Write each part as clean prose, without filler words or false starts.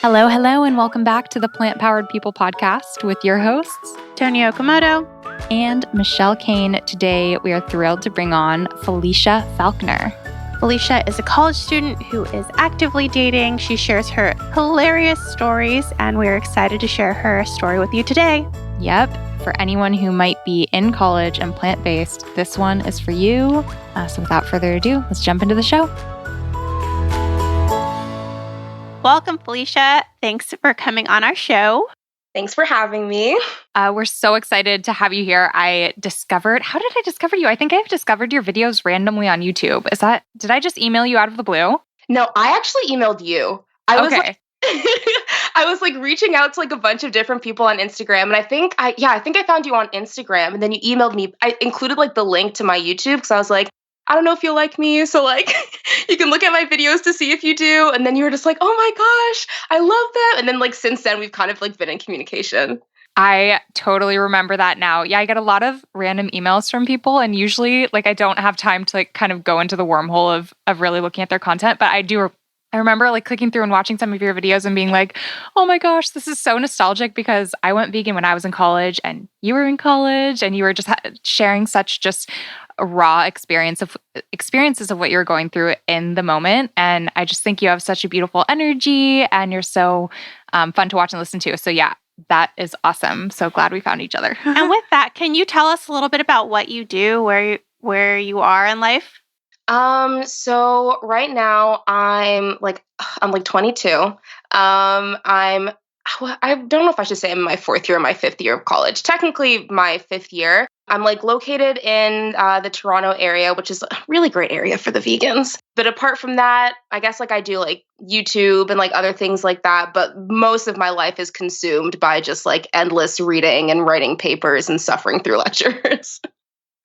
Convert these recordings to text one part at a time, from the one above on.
Hello, hello, and welcome back to the Plant Powered People podcast with your hosts, Toni Okamoto and Michelle Cehn. Today, we are thrilled to bring on Felicia Falconer. Felicia is a college student who is actively dating. She shares her hilarious stories, and we're excited to share her story with you today. Yep, for anyone who might be in college and plant-based, this one is for you. So without further ado, let's jump into the show. Welcome, Felicia. Thanks for coming on our show. Thanks for having me. We're so excited to have you here. How did I discover you? I think I've discovered your videos randomly on YouTube. Did I just email you out of the blue? No, I actually emailed you. I was reaching out to a bunch of different people on Instagram, and I think I found you on Instagram, and then you emailed me. I included the link to my YouTube because I was like, I don't know if you'll like me, so you can look at my videos to see if you do. And then you were just like, oh my gosh, I love them. And then since then we've kind of been in communication. I totally remember that now. Yeah, I get a lot of random emails from people, and usually I don't have time to kind of go into the wormhole of really looking at their content, but I remember clicking through and watching some of your videos and being like, oh my gosh, this is so nostalgic because I went vegan when I was in college and you were in college and you were just sharing such just raw experiences of what you're going through in the moment. And I just think you have such a beautiful energy and you're so fun to watch and listen to. So yeah, that is awesome. So glad we found each other. And with that, can you tell us a little bit about what you do, where you are in life? So right now I'm 22. I don't know if I should say I'm in my fourth year or my fifth year of college. Technically my fifth year. I'm located in the Toronto area, which is a really great area for the vegans. But apart from that, I guess I do YouTube and other things like that. But most of my life is consumed by just endless reading and writing papers and suffering through lectures.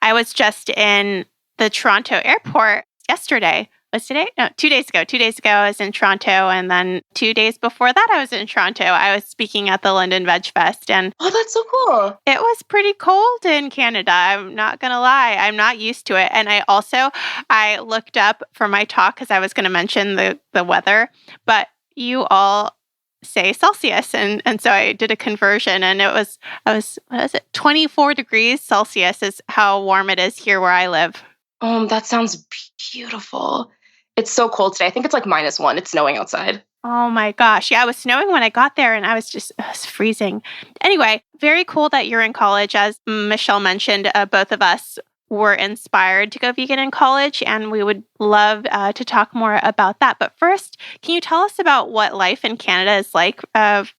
I was just in the Toronto airport yesterday. Was today? No, 2 days ago. 2 days ago, I was in Toronto. And then 2 days before that, I was in Toronto. I was speaking at the London Veg Fest. And oh, that's so cool. It was pretty cold in Canada. I'm not going to lie. I'm not used to it. And I looked up for my talk because I was going to mention the weather. But you all say Celsius. And so I did a conversion. And I was, what is it? 24 degrees Celsius is how warm it is here where I live. That sounds beautiful. It's so cold today. I think it's -1. It's snowing outside. Oh my gosh. Yeah, it was snowing when I got there and it was freezing. Anyway, very cool that you're in college. As Michelle mentioned, both of us were inspired to go vegan in college, and we would love to talk more about that. But first, can you tell us about what life in Canada is like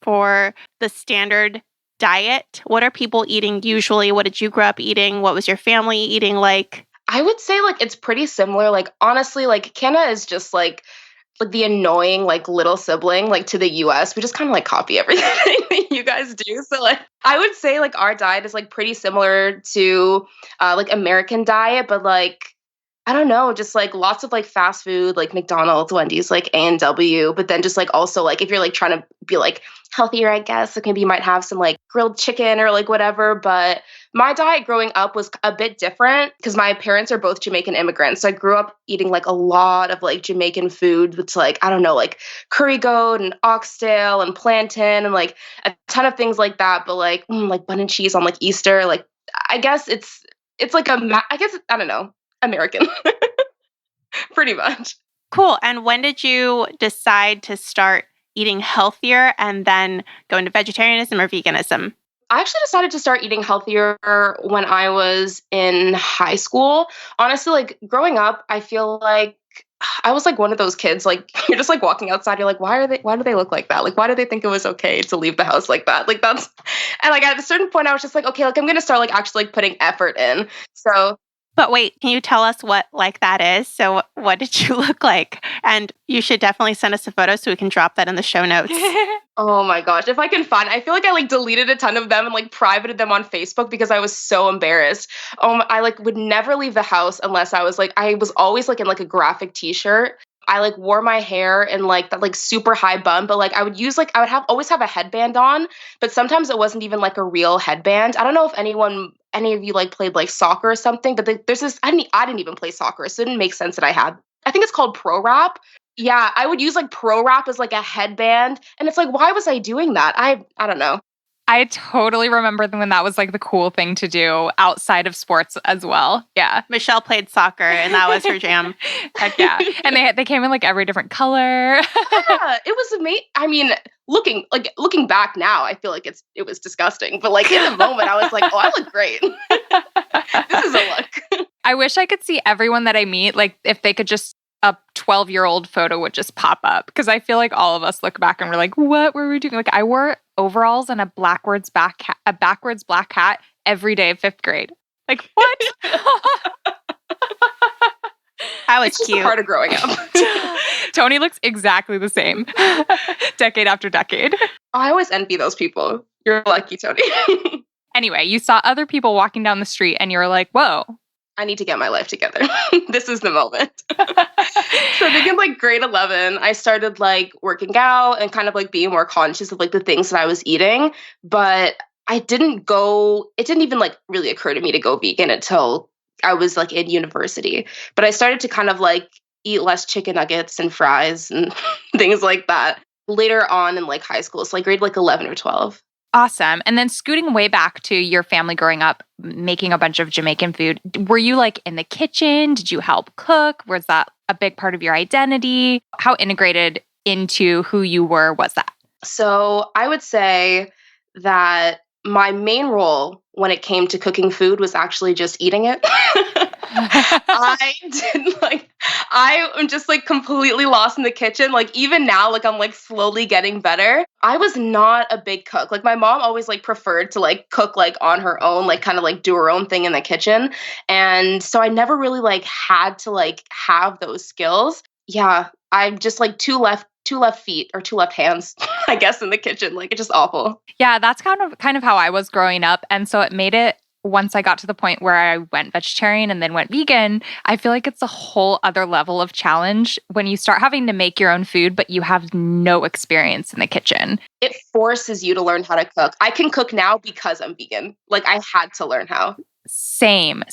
for the standard diet? What are people eating usually? What did you grow up eating? What was your family eating like? I would say it's pretty similar. Honestly, Canada is just the annoying little sibling to the US. We just kind of copy everything that you guys do. So I would say our diet is pretty similar to American diet, but I don't know, just lots of fast food, McDonald's, Wendy's, A&W, but then just also if you're trying to be healthier, I guess, maybe you might have some grilled chicken or whatever. But my diet growing up was a bit different because my parents are both Jamaican immigrants. So I grew up eating a lot of Jamaican food with I don't know, curry goat and oxtail and plantain and a ton of things like that. But bun and cheese on Easter, I guess it's I don't know, American. Pretty much. Cool. And when did you decide to start eating healthier and then go into vegetarianism or veganism? I actually decided to start eating healthier when I was in high school. Honestly, growing up, I feel I was one of those kids, you're just walking outside, you're why do they look like that? Why do they think it was okay to leave the house like that? That's, and at a certain point I was just okay, I'm going to start actually putting effort in. So. But wait, can you tell us what that is? So what did you look like? And you should definitely send us a photo so we can drop that in the show notes. Oh my gosh, if I can find, I feel I deleted a ton of them and privated them on Facebook because I was so embarrassed. I would never leave the house unless I was always in a graphic t-shirt. I wore my hair in that super high bun, but I would use always have a headband on, but sometimes it wasn't even a real headband. I don't know if any of you played soccer or something, but there's this, I didn't even play soccer, so it didn't make sense that I think it's called pro wrap. Yeah, I would use like pro wrap as like a headband. And it's like, why was I doing that? I don't know. I totally remember when that was like the cool thing to do outside of sports as well. Yeah. Michelle played soccer and that was her jam. Heck yeah. And they came in like every different color. Yeah, it was amazing. I mean, looking back now, I feel like it was disgusting. But like in the moment, I was like, oh, I look great. This is a look. I wish I could see everyone that I meet, like if they could just a 12-year-old photo would just pop up because I feel like all of us look back and we're like, what were we doing? Like I wore overalls and a backwards black hat every day of 5th grade. Like what? I was It's just cute. a part of growing up. Toni looks exactly the same, decade after decade. I always envy those people. You're lucky, Toni. Anyway, you saw other people walking down the street and you were like, whoa. I need to get my life together. This is the moment. So I think in like grade 11, I started like working out and kind of like being more conscious of like the things that I was eating. But it didn't even like really occur to me to go vegan until I was like in university. But I started to kind of like eat less chicken nuggets and fries and things like that later on in like high school. So like grade like 11 or 12. Awesome. And then scooting way back to your family growing up, making a bunch of Jamaican food, were you like in the kitchen? Did you help cook? Was that a big part of your identity? How integrated into who you were was that? So I would say that my main role when it came to cooking food was actually just eating it. I am just like completely lost in the kitchen. Like even now, like I'm like slowly getting better. I was not a big cook. Like my mom always like preferred to like cook like on her own, like kind of like do her own thing in the kitchen. And so I never really like had to like have those skills. Yeah, I'm just like two left feet or two left hands, I guess, in the kitchen. Like it's just awful. Yeah, that's kind of how I was growing up. And so it made it once I got to the point where I went vegetarian and then went vegan, I feel like it's a whole other level of challenge when you start having to make your own food, but you have no experience in the kitchen. It forces you to learn how to cook. I can cook now because I'm vegan. Like I had to learn how. Same.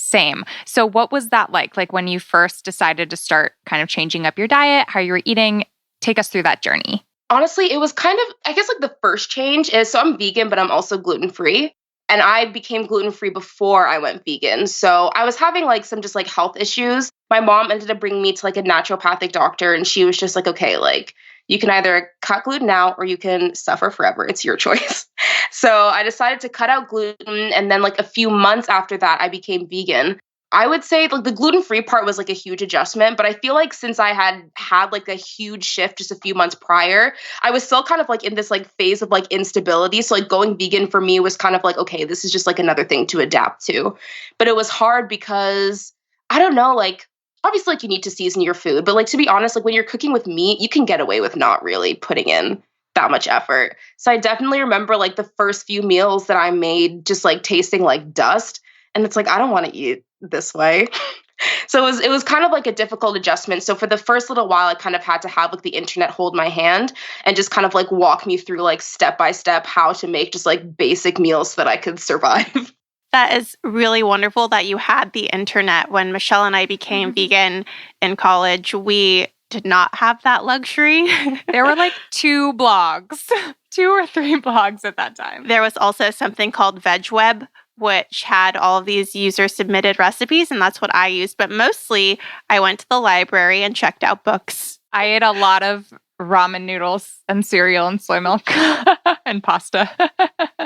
So what was that like? Like when you first decided to start kind of changing up your diet, how you were eating? Take us through that journey. Honestly, it was kind of, I guess like the first change is, so I'm vegan, but I'm also gluten-free. And I became gluten-free before I went vegan. So I was having like some just like health issues. My mom ended up bringing me to like a naturopathic doctor and she was just like, okay, like you can either cut gluten out or you can suffer forever. It's your choice. So I decided to cut out gluten. And then like a few months after that, I became vegan. I would say like the gluten-free part was like a huge adjustment, but I feel like since I had like a huge shift just a few months prior, I was still kind of like in this like phase of like instability. So like going vegan for me was kind of like, okay, this is just like another thing to adapt to. But it was hard because I don't know, like obviously like you need to season your food, but like to be honest, like when you're cooking with meat, you can get away with not really putting in that much effort. So I definitely remember like the first few meals that I made just like tasting like dust. And it's like, I don't want to eat this way. So it was kind of like a difficult adjustment. So for the first little while, I kind of had to have like the internet hold my hand and just kind of like walk me through like step by step how to make just like basic meals so that I could survive. That is really wonderful that you had the internet. When Michelle and I became vegan in college, we did not have that luxury. There were like 2 blogs, 2 or 3 blogs at that time. There was also something called VegWeb, which had all of these user-submitted recipes, and that's what I used. But mostly, I went to the library and checked out books. I ate a lot of ramen noodles and cereal and soy milk and pasta.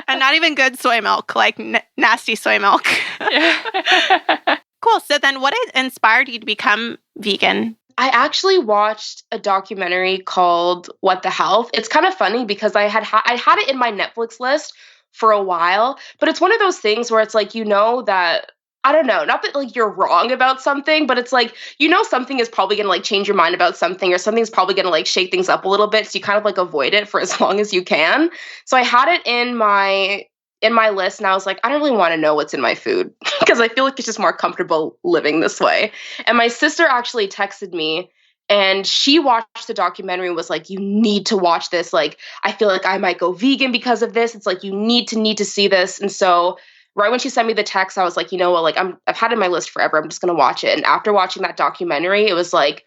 And not even good soy milk, like nasty soy milk. Yeah. Cool. So then what inspired you to become vegan? I actually watched a documentary called What the Health. It's kind of funny because I had it in my Netflix list for a while, but it's one of those things where it's like, you know, that I don't know, not that like you're wrong about something, but it's like, you know, something is probably going to like change your mind about something or something's probably going to like shake things up a little bit. So you kind of like avoid it for as long as you can. So I had it in my list and I was like, I don't really want to know what's in my food because I feel like it's just more comfortable living this way. And my sister actually texted me and she watched the documentary and was like, you need to watch this. Like, I feel like I might go vegan because of this. It's like, you need to see this. And so right when she sent me the text, I was like, you know what, like I've had it in my list forever. I'm just going to watch it. And after watching that documentary, it was like,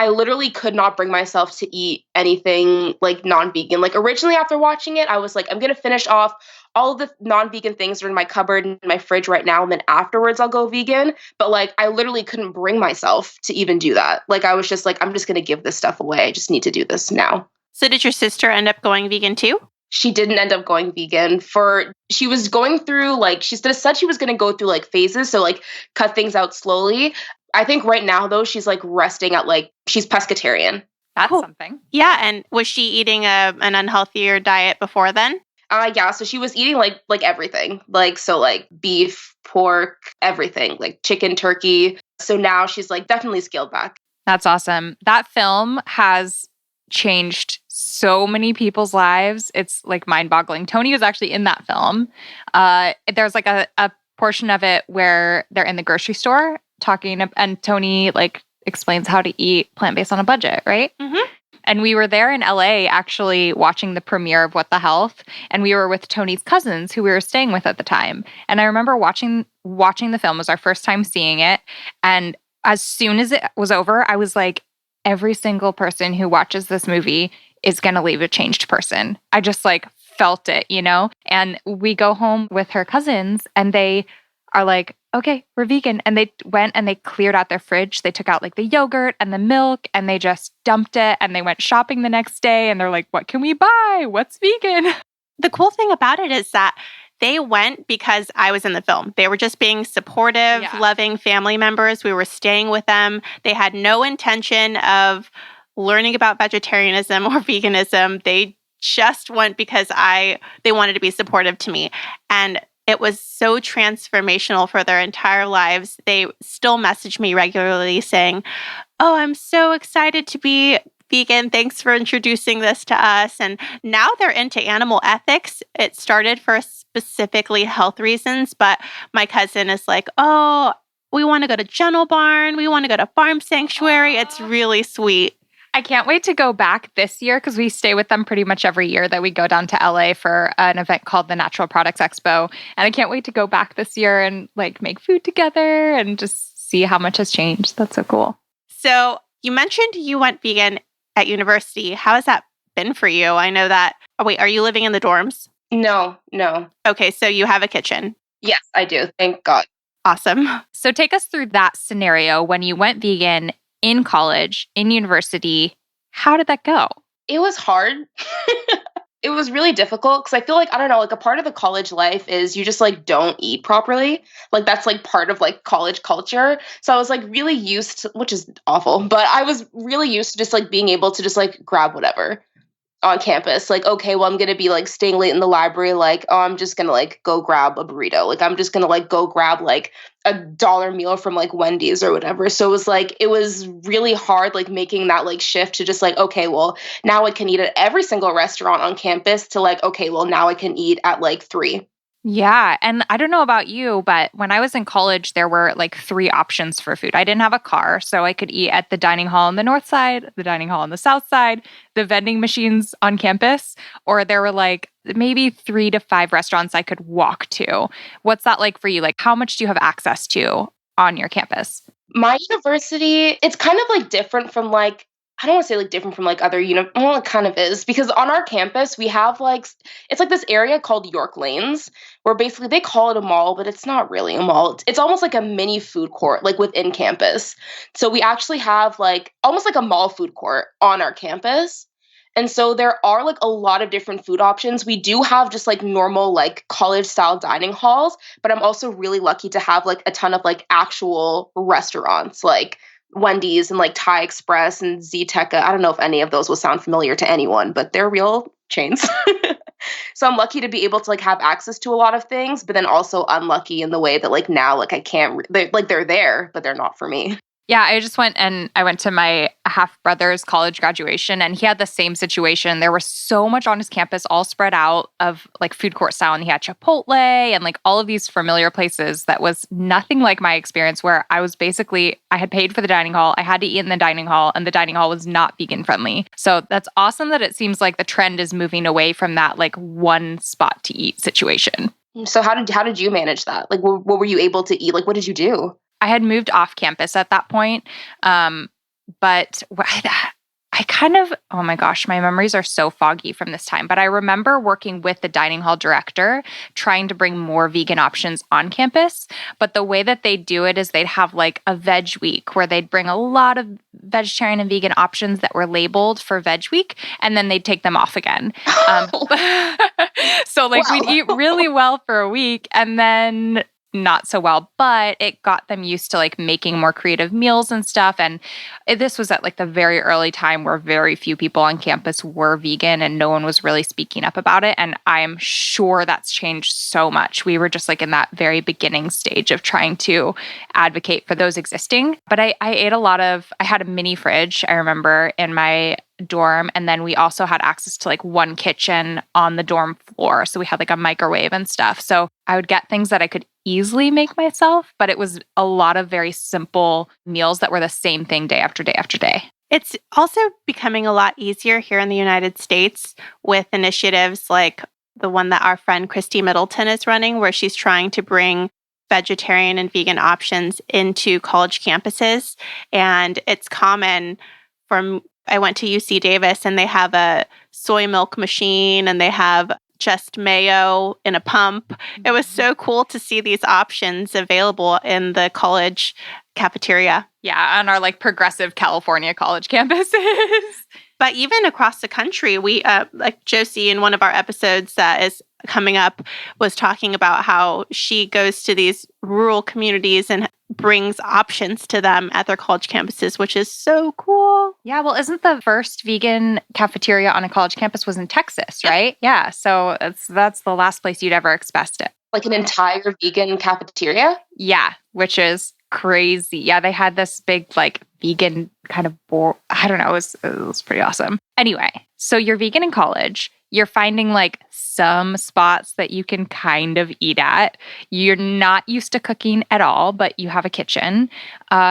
I literally could not bring myself to eat anything like non-vegan. Like originally after watching it, I was like, I'm going to finish off all of the non-vegan things that are in my cupboard and my fridge right now. And then afterwards I'll go vegan. But like, I literally couldn't bring myself to even do that. Like, I was just like, I'm just going to give this stuff away. I just need to do this now. So did your sister end up going vegan too? She didn't end up going vegan. She was going through like, she said she was going to go through like phases. So like cut things out slowly. I think right now though, she's like resting at like, she's pescatarian. That's Cool. something. Yeah. And was she eating an unhealthier diet before then? Yeah, so she was eating like everything. Like so like beef, pork, everything, like chicken, turkey. So now she's like definitely scaled back. That's awesome. That film has changed so many people's lives. It's like mind-boggling. Toni was actually in that film. There's like a portion of it where they're in the grocery store talking, and Toni like explains how to eat plant-based on a budget, right? Mm-hmm. And we were there in LA actually watching the premiere of What the Health, and we were with Toni's cousins who we were staying with at the time. And I remember watching the film. It was our first time seeing it, and as soon as it was over, I was like, every single person who watches this movie is going to leave a changed person. I just like felt it, you know? And we go home with her cousins and they are like, okay, we're vegan. And they went and they cleared out their fridge. They took out like the yogurt and the milk and they just dumped it, and they went shopping the next day and they're like, what can we buy? What's vegan? The cool thing about it is that they went because I was in the film. They were just being supportive, loving family members. We were staying with them. They had no intention of learning about vegetarianism or veganism. They just went because they wanted to be supportive to me. And it was so transformational for their entire lives. They still message me regularly saying, oh, I'm so excited to be vegan. Thanks for introducing this to us. And now they're into animal ethics. It started for specifically health reasons, but my cousin is like, oh, we want to go to Gentle Barn. We want to go to Farm Sanctuary. It's really sweet. I can't wait to go back this year because we stay with them pretty much every year that we go down to LA for an event called the Natural Products Expo. And I can't wait to go back this year and like make food together and just see how much has changed. That's so cool. So you mentioned you went vegan at university. How has that been for you? I know that. Oh, wait, are you living in the dorms? No. Okay, so you have a kitchen. Yes, I do. Thank God. Awesome. So take us through that scenario when you went vegan in college, in university. How did that go? It was hard. It was really difficult because I feel like, I don't know, like a part of the college life is you just like don't eat properly. Like that's like part of like college culture. So I was like really used to, which is awful, but I was really used to just like being able to just like grab whatever on campus. Like, okay, well, I'm going to be like staying late in the library. Like, oh, I'm just going to like go grab a burrito. Like, I'm just going to like go grab like $1 meal from like Wendy's or whatever. So it was really hard, like making that like shift to just like, okay, well, now I can eat at every single restaurant on campus to like, okay, well, now I can eat at like 3. Yeah. And I don't know about you, but when I was in college, there were like 3 options for food. I didn't have a car, so I could eat at the dining hall on the north side, the dining hall on the south side, the vending machines on campus, or there were like maybe 3 to 5 restaurants I could walk to. What's that like for you? Like, how much do you have access to on your campus? My university, it's kind of like different from like, I don't want to say like different from like other, well, it kind of is, because on our campus, we have like, it's like this area called York Lanes, where basically they call it a mall, but it's not really a mall. It's almost like a mini food court, like within campus. So we actually have like almost like a mall food court on our campus. And so there are like a lot of different food options. We do have just like normal like college style dining halls, but I'm also really lucky to have like a ton of like actual restaurants, like Wendy's and like Thai Express and Zteca. I don't know if any of those will sound familiar to anyone, but they're real chains. So I'm lucky to be able to like have access to a lot of things, but then also unlucky in the way that like now like I can't, they're there, but they're not for me. Yeah, I went to my half-brother's college graduation, and he had the same situation. There was so much on his campus all spread out of like food court style, and he had Chipotle and like all of these familiar places that was nothing like my experience, where I had paid for the dining hall, I had to eat in the dining hall, and the dining hall was not vegan friendly. So that's awesome that it seems like the trend is moving away from that like one spot to eat situation. So how did you manage that? Like what were you able to eat? Like what did you do? I had moved off campus at that point. But I kind of, oh my gosh, my memories are so foggy from this time. But I remember working with the dining hall director, trying to bring more vegan options on campus. But the way that they do it is they'd have like a veg week where they'd bring a lot of vegetarian and vegan options that were labeled for veg week, and then they'd take them off again. So like we'd eat really well for a week and then not so well, but it got them used to like making more creative meals and stuff. And this was at like the very early time where very few people on campus were vegan and no one was really speaking up about it. And I'm sure that's changed so much. We were just like in that very beginning stage of trying to advocate for those existing. But I ate a lot of, I had a mini fridge, I remember, in my dorm, and then we also had access to like one kitchen on the dorm floor, so we had like a microwave and stuff. So I would get things that I could easily make myself, but it was a lot of very simple meals that were the same thing day after day after day. It's also becoming a lot easier here in the United States with initiatives like the one that our friend Christy Middleton is running, where she's trying to bring vegetarian and vegan options into college campuses. And it's common from I went to UC Davis and they have a soy milk machine and they have just mayo in a pump. It was so cool to see these options available in the college cafeteria. Yeah, on our like progressive California college campuses. But even across the country, we like Josie in one of our episodes that is coming up was talking about how she goes to these rural communities and brings options to them at their college campuses, which is so cool. Yeah, well, isn't the first vegan cafeteria on a college campus was in Texas, right? Yeah, so that's the last place you'd ever expect it. Like an entire vegan cafeteria? Yeah, which is crazy. Yeah, they had this big like vegan kind of I don't know, it was pretty awesome. Anyway, so you're vegan in college. You're finding like some spots that you can kind of eat at. You're not used to cooking at all, but you have a kitchen.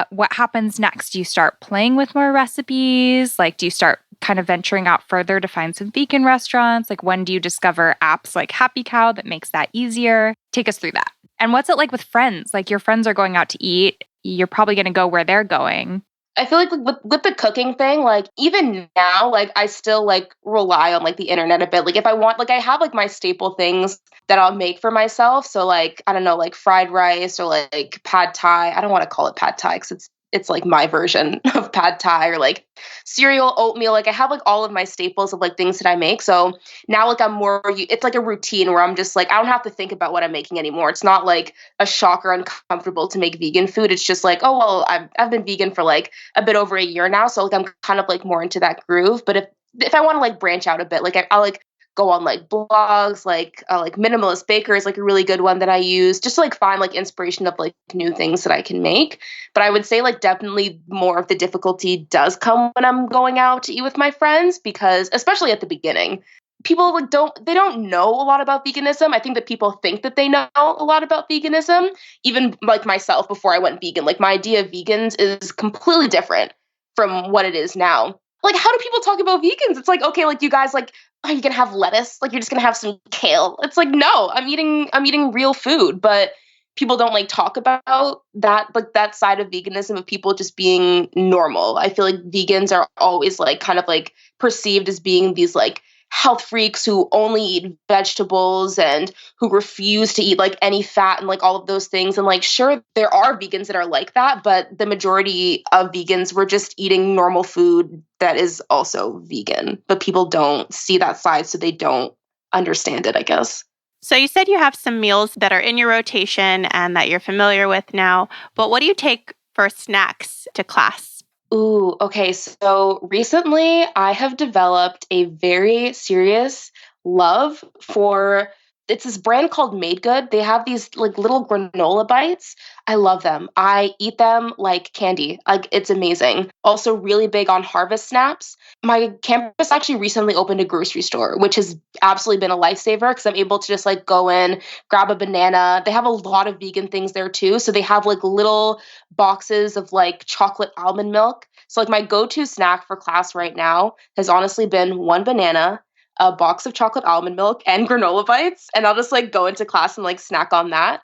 What happens next? Do you start playing with more recipes? Like, do you start kind of venturing out further to find some vegan restaurants? Like, when do you discover apps like Happy Cow that makes that easier? Take us through that. And what's it like with friends? Like, your friends are going out to eat. You're probably going to go where they're going. I feel like with the cooking thing, like even now, like I still like rely on like the internet a bit. Like if I want, like I have like my staple things that I'll make for myself. So like, I don't know, like fried rice or like pad thai. I don't want to call it pad thai because it's like my version of pad thai, or like cereal, oatmeal. Like I have like all of my staples of like things that I make. So now like it's like a routine where I'm just like, I don't have to think about what I'm making anymore. It's not like a shock or uncomfortable to make vegan food. It's just like, oh, well, I've been vegan for like a bit over a year now. So like I'm kind of like more into that groove. But if I want to like branch out a bit, like I'll like go on like blogs, like Minimalist Baker is like a really good one that I use just to like find like inspiration of like new things that I can make. But I would say like definitely more of the difficulty does come when I'm going out to eat with my friends, because especially at the beginning, people like don't know a lot about veganism. I think that people think that they know a lot about veganism. Even like myself, before I went vegan, like my idea of vegans is completely different from what it is now. Like, how do people talk about vegans? It's like, okay, like you guys, like, are you gonna have lettuce? Like, you're just gonna have some kale? It's like, no, I'm eating real food. But people don't like talk about that, like that side of veganism of people just being normal. I feel like vegans are always like kind of like perceived as being these like health freaks who only eat vegetables and who refuse to eat like any fat and like all of those things. And like, sure, there are vegans that are like that, but the majority of vegans were just eating normal food that is also vegan, but people don't see that side, so they don't understand it, I guess. So you said you have some meals that are in your rotation and that you're familiar with now, but what do you take for snacks to class? Ooh, okay. So recently I have developed a very serious love for it's this brand called Made Good. They have these like little granola bites. I love them. I eat them like candy. Like it's amazing. Also really big on Harvest Snaps. My campus actually recently opened a grocery store, which has absolutely been a lifesaver because I'm able to just like go in, grab a banana. They have a lot of vegan things there too. So they have like little boxes of like chocolate almond milk. So like my go-to snack for class right now has honestly been one banana, a box of chocolate almond milk, and granola bites. And I'll just like go into class and like snack on that.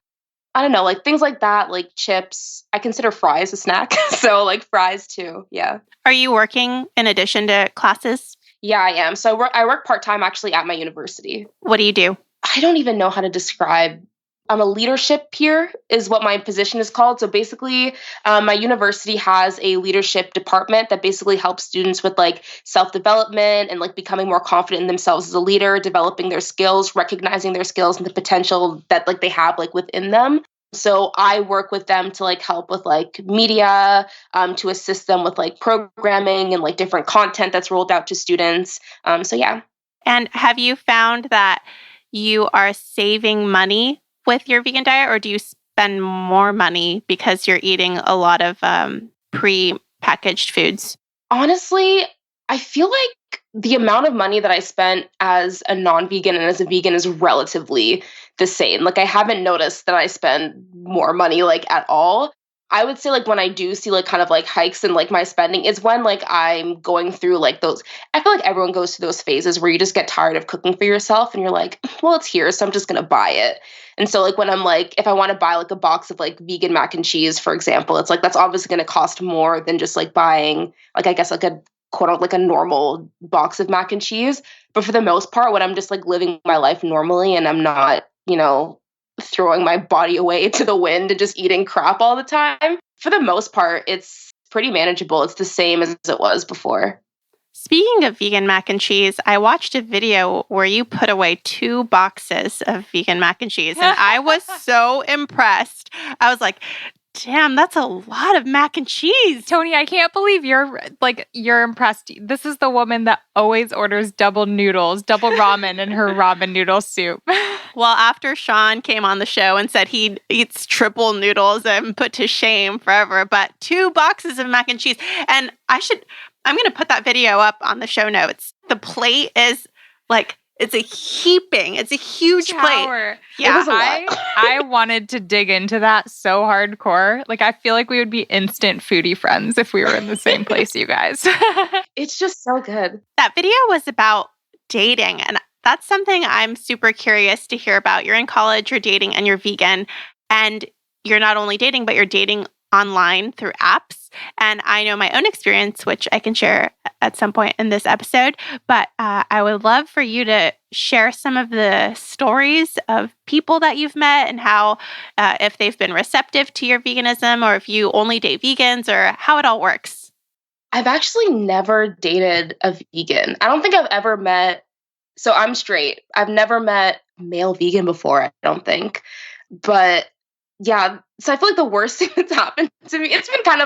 I don't know, like things like that, like chips. I consider fries a snack. So like fries too. Yeah. Are you working in addition to classes? Yeah, I am. So I work part-time actually at my university. What do you do? I don't even know how to describe. I'm a leadership peer is what my position is called. So basically, my university has a leadership department that basically helps students with like self-development and like becoming more confident in themselves as a leader, developing their skills, recognizing their skills and the potential that like they have like within them. So I work with them to like help with like media, to assist them with like programming and like different content that's rolled out to students. So yeah. And have you found that you are saving money with your vegan diet, or do you spend more money because you're eating a lot of pre-packaged foods? Honestly, I feel like the amount of money that I spent as a non-vegan and as a vegan is relatively the same. Like I haven't noticed that I spend more money like at all. I would say like when I do see like kind of like hikes in like my spending is when like I'm going through like those. I feel like everyone goes through those phases where you just get tired of cooking for yourself and you're like, well, it's here, so I'm just gonna buy it. And so like when I'm like, if I want to buy like a box of like vegan mac and cheese, for example, it's like that's obviously gonna cost more than just like buying like I guess like a quote unquote like a normal box of mac and cheese. But for the most part, when I'm just like living my life normally and I'm not, throwing my body away to the wind and just eating crap all the time, for the most part, it's pretty manageable. It's the same as it was before. Speaking of vegan mac and cheese, I watched a video where you put away 2 boxes of vegan mac and cheese, and I was so impressed. I was like, damn, that's a lot of mac and cheese. Toni, I can't believe you're impressed. This is the woman that always orders double ramen in her ramen noodle soup. Well, after Cehn came on the show and said he eats triple noodles, I'm put to shame forever. But 2 boxes of mac and cheese. And I'm going to put that video up on the show notes. The plate is like, it's a huge plate. Yeah, I wanted to dig into that so hardcore. Like, I feel like we would be instant foodie friends if we were in the same place, you guys. It's just so good. That video was about dating, and that's something I'm super curious to hear about. You're in college, you're dating, and you're vegan, and you're not only dating, but you're dating online through apps. And I know my own experience, which I can share at some point in this episode, but I would love for you to share some of the stories of people that you've met and how, if they've been receptive to your veganism or if you only date vegans or how it all works. I've actually never dated a vegan. I don't think I've ever met, so I'm straight. I've never met a male vegan before, I don't think. But yeah, so I feel like the worst thing that's happened to me, it's been kind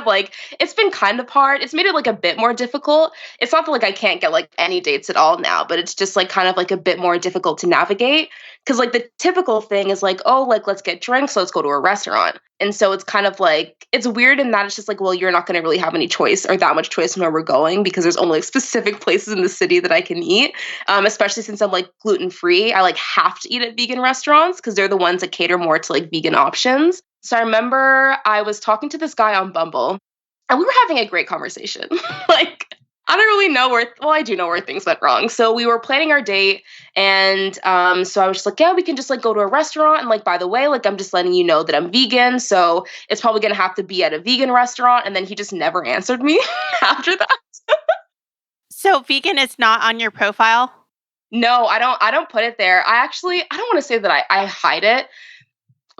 of hard. It's made it like a bit more difficult. It's not that like I can't get like any dates at all now, but it's just like kind of like a bit more difficult to navigate. Cause like the typical thing is like, oh, like let's get drinks, let's go to a restaurant. And so it's kind of like, it's weird in that it's just like, well, you're not going to really have any choice or that much choice in where we're going because there's only like specific places in the city that I can eat. Especially since I'm like gluten-free, I like have to eat at vegan restaurants because they're the ones that cater more to like vegan options. So I remember I was talking to this guy on Bumble and we were having a great conversation. Like, I don't really know I do know where things went wrong. So we were planning our date and so I was just like, yeah, we can just like go to a restaurant. And like, by the way, like I'm just letting you know that I'm vegan. So it's probably going to have to be at a vegan restaurant. And then he just never answered me after that. So vegan is not on your profile? No, I don't put it there. I don't want to say that I hide it.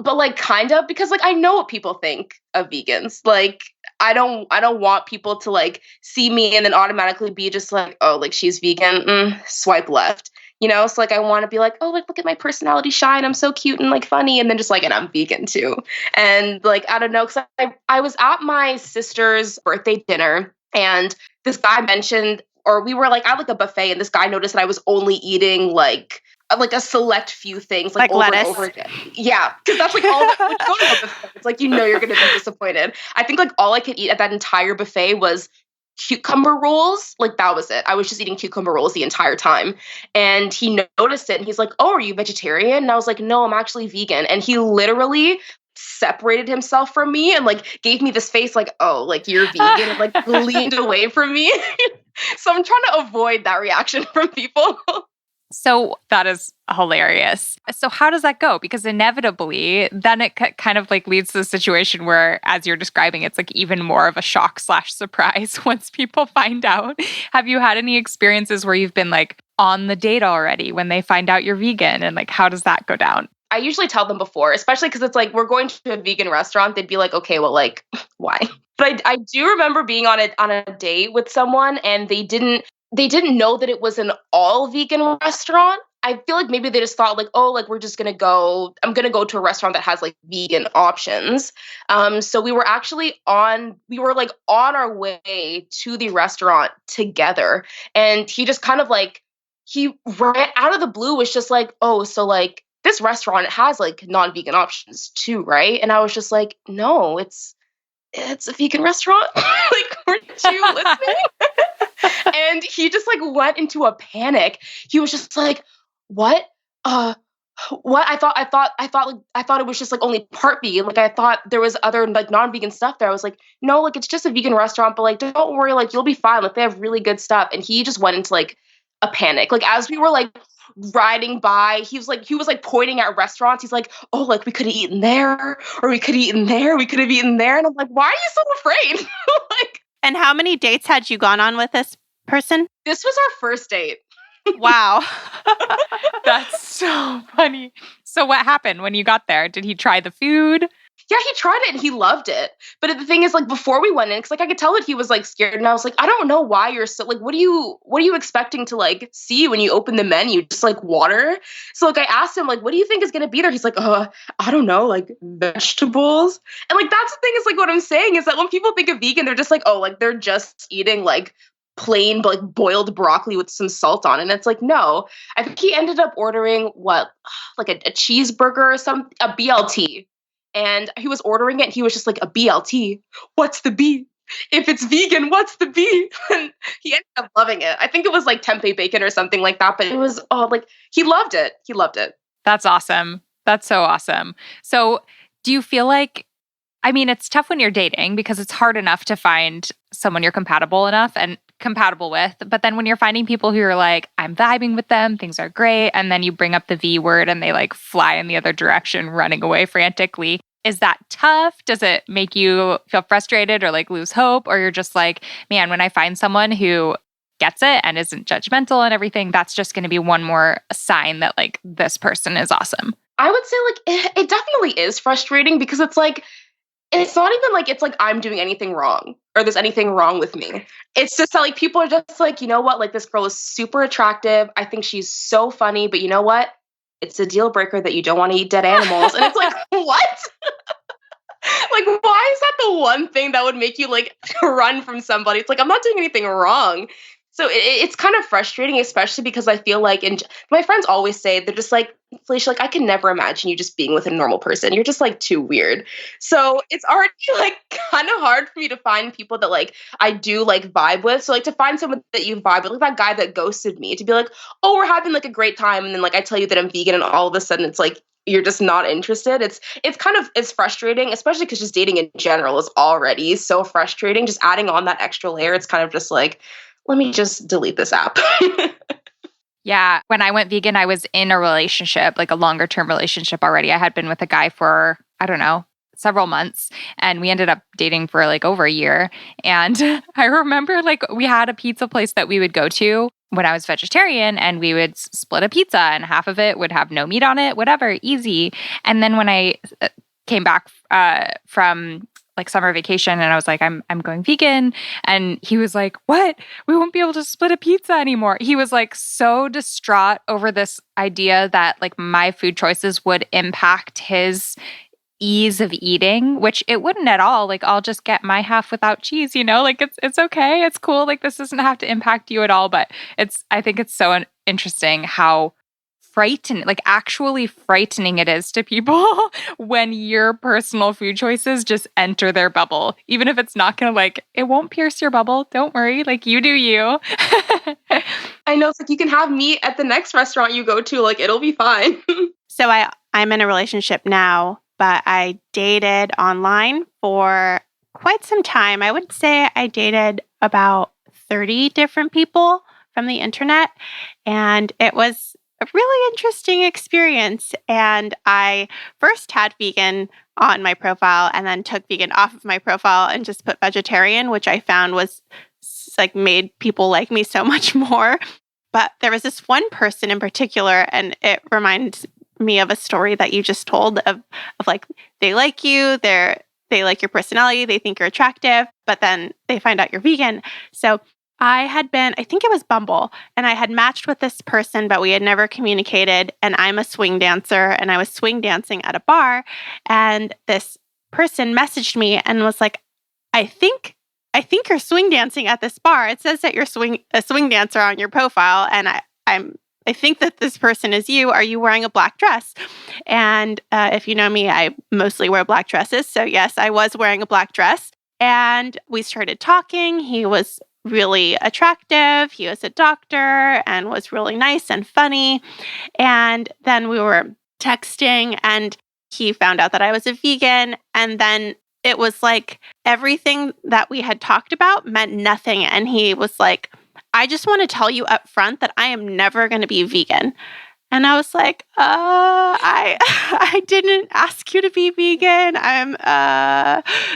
But like kind of because like I know what people think of vegans. Like I don't want people to like see me and then automatically be just like, oh, like she's vegan, swipe left. So like I want to be like, oh, like look at my personality shine. I'm so cute and like funny. And then just like, and I'm vegan too. And like, I don't know, because I was at my sister's birthday dinner and this guy mentioned, or we were like at like a buffet and this guy noticed that I was only eating like a select few things like over lettuce. And over again. Yeah, because that's like all that go to a buffet. It's like you're gonna be disappointed. I think like all I could eat at that entire buffet was cucumber rolls. Like that was it. I was just eating cucumber rolls the entire time. And he noticed it and he's like, oh, are you vegetarian? And I was like, no, I'm actually vegan. And he literally separated himself from me and like gave me this face like, oh, like you're vegan and like leaned away from me. So I'm trying to avoid that reaction from people. So that is hilarious. So how does that go? Because inevitably, then it kind of like leads to the situation where, as you're describing, it's like even more of a shock/surprise once people find out. Have you had any experiences where you've been like on the date already when they find out you're vegan, and like how does that go down? I usually tell them before, especially because it's like we're going to a vegan restaurant. They'd be like, okay, well, like, why? But I do remember being on a date with someone, and they didn't know that it was an all vegan restaurant. I feel like maybe they just thought like, oh, like I'm gonna go to a restaurant that has like vegan options. So we were like on our way to the restaurant together, and he just kind of like he ran out of the blue was just like, oh, so like this restaurant has like non-vegan options too, right? And I was just like, no, it's a vegan restaurant. Like, weren't you listening? And he just like went into a panic. He was just like, what? What? I thought it was just like only part vegan. Like I thought there was other like non-vegan stuff there. I was like, no, like it's just a vegan restaurant, but like don't worry, like you'll be fine. Like they have really good stuff. And he just went into like a panic. Like as we were like riding by, he was like pointing at restaurants. He's like, oh, like we could have eaten there, or we could have eaten there, we could have eaten there. And I'm like, why are you so afraid? Like, And how many dates had you gone on with this person? this was our first date. Wow. That's so funny. So what happened when you got there? Did he try the food? Yeah, he tried it and he loved it. But the thing is, like before we went in, because like I could tell that he was like scared, and I was like, I don't know why you're so like, what are you expecting to like see when you open the menu? Just like water. So like I asked him like, what do you think is gonna be there? He's like, I don't know, like vegetables. And like that's the thing is like what I'm saying is that when people think of vegan, they're just like, oh, like they're just eating like plain like boiled broccoli with some salt on it. And it's like, no. I think he ended up ordering what, like a cheeseburger or a BLT. And he was ordering it and he was just like, a BLT? What's the B? If it's vegan, what's the B? And he ended up loving it. I think it was like tempeh bacon or something like that, but it was like he loved it. He loved it. That's awesome. That's so awesome. So do you feel like, I mean, it's tough when you're dating because it's hard enough to find someone you're compatible with. But then when you're finding people who are like, I'm vibing with them, things are great. And then you bring up the V word and they like fly in the other direction, running away frantically. Is that tough? Does it make you feel frustrated or like lose hope? Or you're just like, man, when I find someone who gets it and isn't judgmental and everything, that's just going to be one more sign that like this person is awesome. I would say like it definitely is frustrating because it's like, it's not even like it's like I'm doing anything wrong or there's anything wrong with me. It's just that like people are just like, you know what? Like this girl is super attractive. I think she's so funny, but you know what? It's a deal breaker that you don't want to eat dead animals. And it's like, what? Like, why is that the one thing that would make you like run from somebody? It's like, I'm not doing anything wrong. So it's kind of frustrating, especially because I feel like, and my friends always say, they're just like, Felicia, like, I can never imagine you just being with a normal person. You're just like too weird. So it's already like kind of hard for me to find people that like I do like vibe with. So like to find someone that you vibe with, like that guy that ghosted me, to be like, oh, we're having like a great time. And then like I tell you that I'm vegan and all of a sudden it's like, you're just not interested. It's frustrating, especially because just dating in general is already so frustrating. Just adding on that extra layer, it's kind of just like, let me just delete this app. Yeah. When I went vegan, I was in a relationship, like a longer term relationship already. I had been with a guy for, I don't know, several months, and we ended up dating for like over a year. And I remember like we had a pizza place that we would go to when I was vegetarian, and we would split a pizza and half of it would have no meat on it, whatever, easy. And then when I came back from like summer vacation and I was like, I'm going vegan. And he was like, what? We won't be able to split a pizza anymore. He was like so distraught over this idea that like my food choices would impact his ease of eating, which it wouldn't at all. Like I'll just get my half without cheese, you know, like it's okay. It's cool. Like this doesn't have to impact you at all. But I think it's so interesting how actually frightening it is to people when your personal food choices just enter their bubble. Even if it's not going to like, it won't pierce your bubble. Don't worry. Like you do you. I know. It's like you can have meat at the next restaurant you go to. Like it'll be fine. So I'm in a relationship now, but I dated online for quite some time. I would say I dated about 30 different people from the internet. And it was a really interesting experience. And I first had vegan on my profile and then took vegan off of my profile and just put vegetarian, which I found was like made people like me so much more. But there was this one person in particular, and it reminds me of a story that you just told of like they like you, they like your personality, they think you're attractive, but then they find out you're vegan. So I had been, I think it was Bumble, and I had matched with this person, but we had never communicated. And I'm a swing dancer, and I was swing dancing at a bar, and this person messaged me and was like, I think you're swing dancing at this bar. It says that you're a swing dancer on your profile, and I think that this person is you. Are you wearing a black dress? And if you know me, I mostly wear black dresses. So yes, I was wearing a black dress. And we started talking. He was really attractive. He was a doctor and was really nice and funny. And then we were texting, and he found out that I was a vegan. And then it was like everything that we had talked about meant nothing. And he was like, I just want to tell you up front that I am never going to be vegan. And I was like, I didn't ask you to be vegan.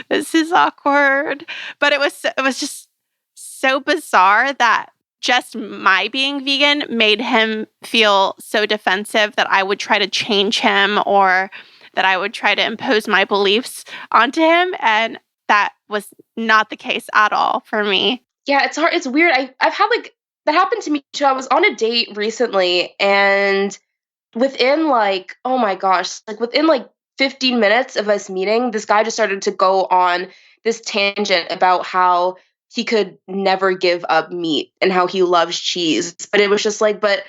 This is awkward. But it was just so bizarre that just my being vegan made him feel so defensive that I would try to change him or that I would try to impose my beliefs onto him. And that was not the case at all for me. Yeah, it's hard. It's weird. I've had like that happened to me too. I was on a date recently, and within like, oh my gosh, like within like 15 minutes of us meeting, this guy just started to go on this tangent about how he could never give up meat and how he loves cheese. But it was just like, but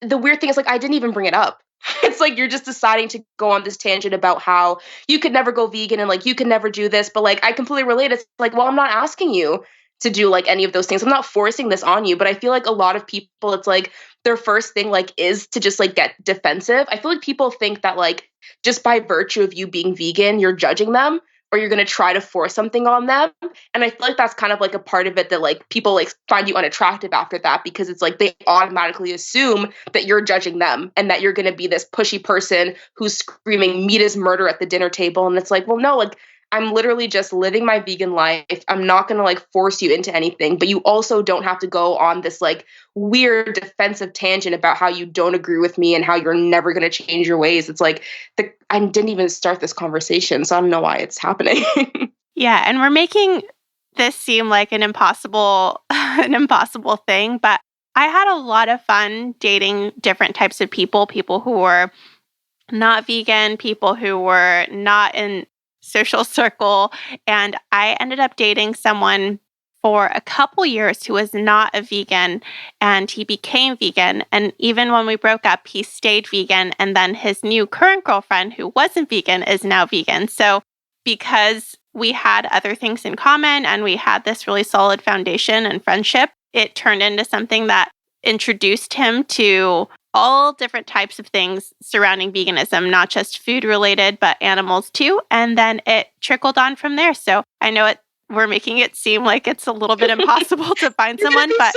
the weird thing is like I didn't even bring it up. It's like you're just deciding to go on this tangent about how you could never go vegan and like you could never do this. But like I completely relate. It's like, well, I'm not asking you to do like any of those things. I'm not forcing this on you. But I feel like a lot of people, it's like their first thing like is to just like get defensive. I feel like people think that like just by virtue of you being vegan, you're judging them or you're going to try to force something on them. And I feel like that's kind of like a part of it that like people like find you unattractive after that, because it's like they automatically assume that you're judging them and that you're going to be this pushy person who's screaming meat is murder at the dinner table. And it's like, well, no, like I'm literally just living my vegan life. I'm not going to like force you into anything, but you also don't have to go on this like weird defensive tangent about how you don't agree with me and how you're never going to change your ways. It's like I didn't even start this conversation, so I don't know why it's happening. Yeah, and we're making this seem like an impossible thing, but I had a lot of fun dating different types of people who were not vegan, people who were not in social circle. And I ended up dating someone for a couple years who was not a vegan, and he became vegan. And even when we broke up, he stayed vegan. And then his new current girlfriend, who wasn't vegan, is now vegan. So because we had other things in common and we had this really solid foundation and friendship, it turned into something that introduced him to all different types of things surrounding veganism, not just food related, but animals too. And then it trickled on from there. So I know we're making it seem like it's a little bit impossible to find someone, but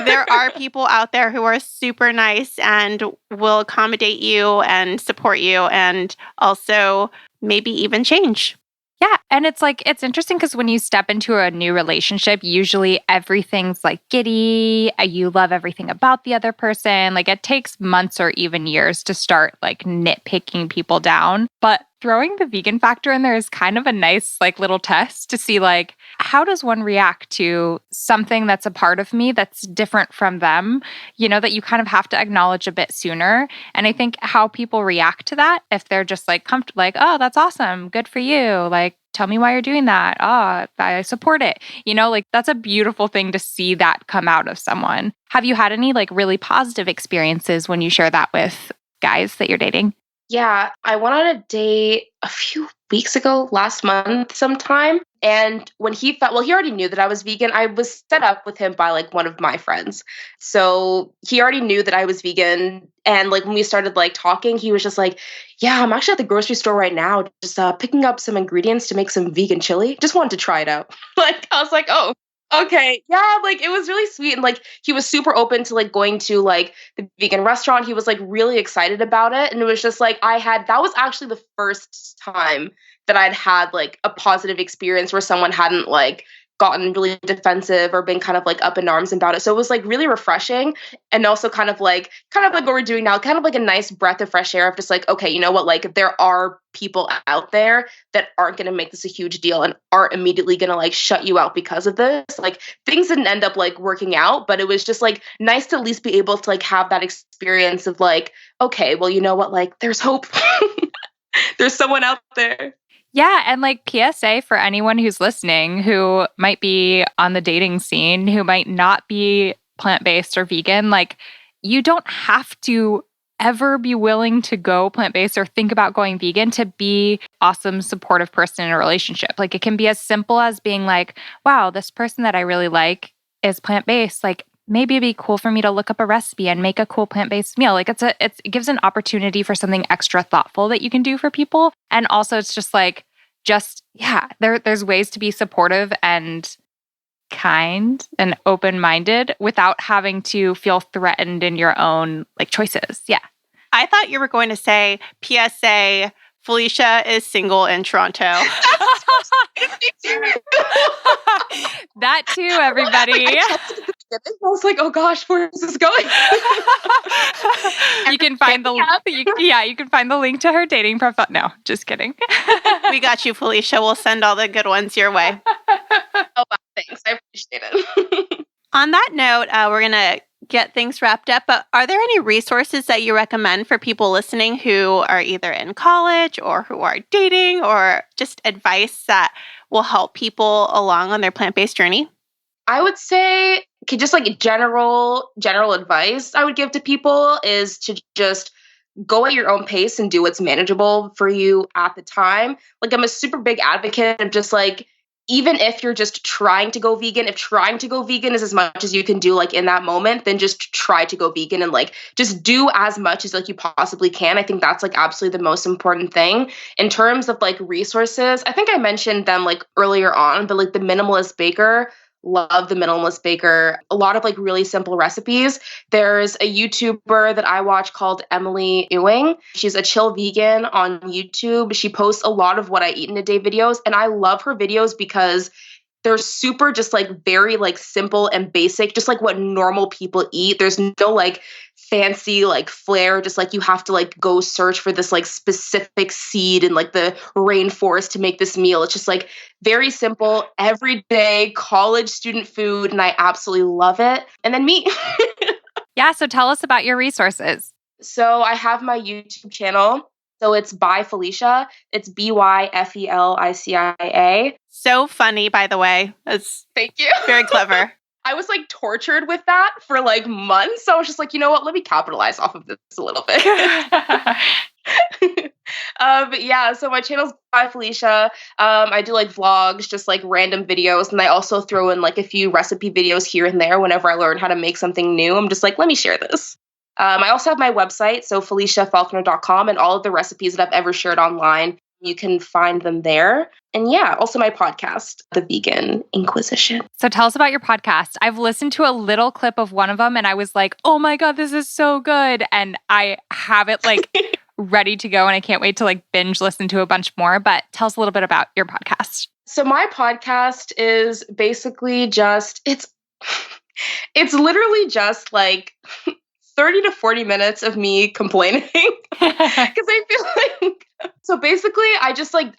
there are people out there who are super nice and will accommodate you and support you and also maybe even change. Yeah. And it's like, it's interesting because when you step into a new relationship, usually everything's like giddy. You love everything about the other person. Like it takes months or even years to start like nitpicking people down. But throwing the vegan factor in there is kind of a nice like little test to see like, how does one react to something that's a part of me that's different from them, you know, that you kind of have to acknowledge a bit sooner. And I think how people react to that, if they're just like comfortable, like, oh, that's awesome. Good for you. Like, tell me why you're doing that. Oh, I support it. You know, like that's a beautiful thing to see that come out of someone. Have you had any like really positive experiences when you share that with guys that you're dating? Yeah, I went on a date a few weeks ago, last month sometime. And when he already knew that I was vegan. I was set up with him by like one of my friends. So he already knew that I was vegan. And like when we started like talking, he was just like, yeah, I'm actually at the grocery store right now, just picking up some ingredients to make some vegan chili. Just wanted to try it out. Like, I was like, oh, Okay. Yeah, like it was really sweet. And like he was super open to like going to like the vegan restaurant. He was like really excited about it. And it was just like that was actually the first time that I'd had like a positive experience where someone hadn't like gotten really defensive or been kind of like up in arms about it. So it was like really refreshing and also kind of like what we're doing now, kind of like a nice breath of fresh air of just like, okay, you know what, like there are people out there that aren't going to make this a huge deal and aren't immediately going to like shut you out because of this. Like things didn't end up like working out, but it was just like nice to at least be able to like have that experience of like, okay, well, you know what, like there's hope. There's someone out there. Yeah, and like PSA for anyone who's listening who might be on the dating scene, who might not be plant-based or vegan, like you don't have to ever be willing to go plant-based or think about going vegan to be awesome supportive person in a relationship. Like it can be as simple as being like, wow, this person that I really like is plant-based. Like maybe it'd be cool for me to look up a recipe and make a cool plant-based meal. Like it gives an opportunity for something extra thoughtful that you can do for people. And also it's just like, there's ways to be supportive and kind and open-minded without having to feel threatened in your own like choices. Yeah. I thought you were going to say PSA, Felicia is single in Toronto. That too, everybody. I was like, oh gosh, where is this going? You can find you can find the link to her dating profile. No, just kidding. We got you, Felicia. We'll send all the good ones your way. Oh, wow, thanks. I appreciate it. On that note, we're going to get things wrapped up, but are there any resources that you recommend for people listening who are either in college or who are dating, or just advice that will help people along on their plant-based journey? I would say just like general advice I would give to people is to just go at your own pace and do what's manageable for you at the time. Like I'm a super big advocate of just like, even if you're just trying to go vegan, if trying to go vegan is as much as you can do like in that moment, then just try to go vegan and like just do as much as like you possibly can. I think that's like absolutely the most important thing. In terms of like resources, I think I mentioned them like earlier on, but like the Minimalist Baker, love the Minimalist Baker. A lot of like really simple recipes. There's a YouTuber that I watch called Emily Ewing. She's a chill vegan on YouTube. She posts a lot of what I eat in a day videos, and I love her videos because they're super just like very like simple and basic, just like what normal people eat. There's no like fancy like flair, just like you have to like go search for this like specific seed in like the rainforest to make this meal. It's just like very simple, everyday college student food, and I absolutely love it. And then meat. Yeah, so tell us about your resources. So I have my YouTube channel. So it's by Felicia. It's BYFELICIA. So funny, by the way. It's Thank you. very clever. I was like tortured with that for like months. So I was just like, you know what? Let me capitalize off of this a little bit. But yeah, so my channel's by Felicia. I do like vlogs, just like random videos. And I also throw in like a few recipe videos here and there whenever I learn how to make something new. I'm just like, let me share this. I also have my website, so FeliciaFalconer.com, and all of the recipes that I've ever shared online, you can find them there. And yeah, also my podcast, The Vegan Inquisition. So tell us about your podcast. I've listened to a little clip of one of them and I was like, oh my God, this is so good. And I have it like ready to go and I can't wait to like binge listen to a bunch more. But tell us a little bit about your podcast. So my podcast is basically just, it's literally just like 30 to 40 minutes of me complaining because I feel like, so basically it's like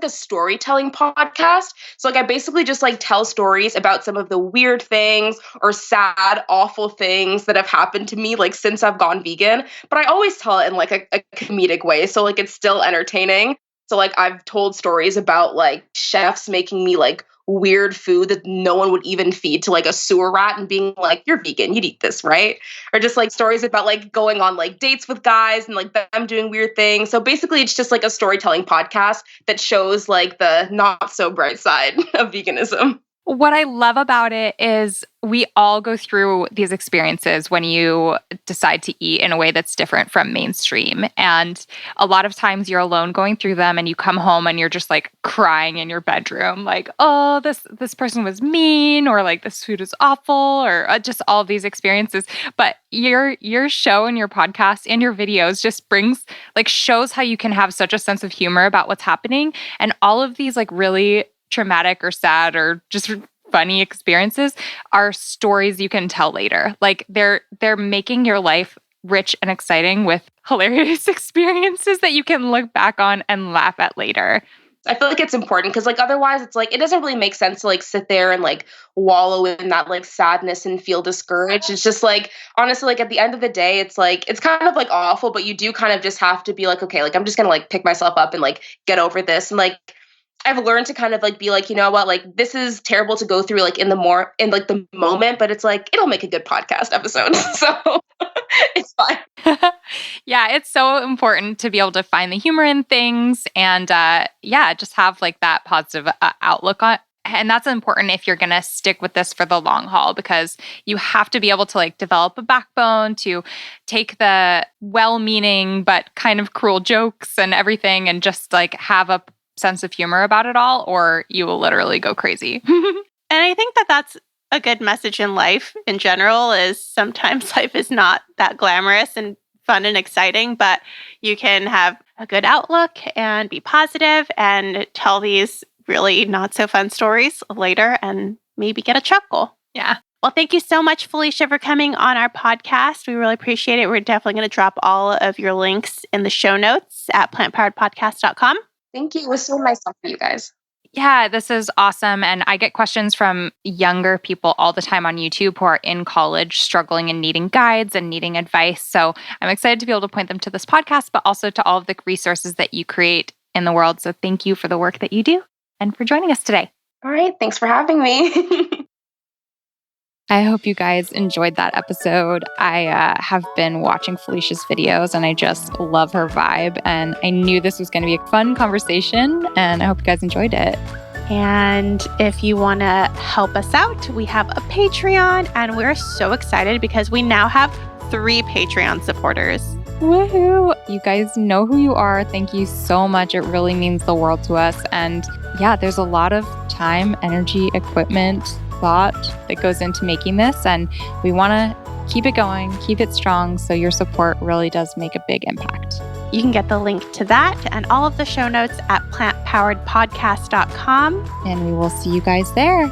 a storytelling podcast. So like I basically just like tell stories about some of the weird things or sad, awful things that have happened to me like since I've gone vegan, but I always tell it in like a comedic way. So like it's still entertaining. So like I've told stories about like chefs making me like weird food that no one would even feed to like a sewer rat and being like, you're vegan, you'd eat this, right? Or just like stories about like going on like dates with guys and like them doing weird things. So basically it's just like a storytelling podcast that shows like the not so bright side of veganism. What I love about it is we all go through these experiences when you decide to eat in a way that's different from mainstream. And a lot of times you're alone going through them and you come home and you're just like crying in your bedroom, like, oh, this person was mean, or like this food is awful, or just all of these experiences. But your show and your podcast and your videos just shows how you can have such a sense of humor about what's happening. And all of these like really traumatic or sad or just funny experiences are stories you can tell later. Like they're making your life rich and exciting with hilarious experiences that you can look back on and laugh at later. I feel like it's important because like otherwise it's like it doesn't really make sense to like sit there and like wallow in that like sadness and feel discouraged. It's just like honestly like at the end of the day it's like it's kind of like awful, but you do kind of just have to be like, okay, like I'm just gonna like pick myself up and like get over this. And like I've learned to kind of like be like, you know what, like this is terrible to go through like in the moment, but it's like it'll make a good podcast episode. So it's fine. Yeah, it's so important to be able to find the humor in things and just have like that positive outlook on. And that's important if you're going to stick with this for the long haul, because you have to be able to like develop a backbone to take the well-meaning but kind of cruel jokes and everything and just like have a sense of humor about it all, or you will literally go crazy. And I think that that's a good message in life in general, is sometimes life is not that glamorous and fun and exciting, but you can have a good outlook and be positive and tell these really not so fun stories later and maybe get a chuckle. Yeah. Well, thank you so much, Felicia, for coming on our podcast. We really appreciate it. We're definitely going to drop all of your links in the show notes at plantpoweredpodcast.com. Thank you. It was so nice talking to you guys. Yeah, this is awesome. And I get questions from younger people all the time on YouTube who are in college, struggling and needing guides and needing advice. So I'm excited to be able to point them to this podcast, but also to all of the resources that you create in the world. So thank you for the work that you do and for joining us today. All right. Thanks for having me. I hope you guys enjoyed that episode. I have been watching Felicia's videos and I just love her vibe. And I knew this was going to be a fun conversation and I hope you guys enjoyed it. And if you want to help us out, we have a Patreon and we're so excited because we now have 3 Patreon supporters. Woohoo! You guys know who you are. Thank you so much. It really means the world to us. And yeah, there's a lot of time, energy, equipment, thought that goes into making this, and we want to keep it going, keep it strong, so your support really does make a big impact. You can get the link to that and all of the show notes at plantpoweredpodcast.com. And we will see you guys there.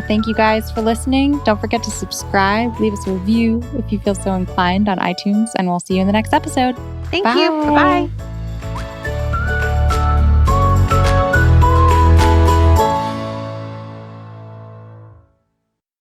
Thank you guys for listening. Don't forget to subscribe, leave us a review if you feel so inclined on iTunes, and we'll see you in the next episode. Thank you. Bye-bye.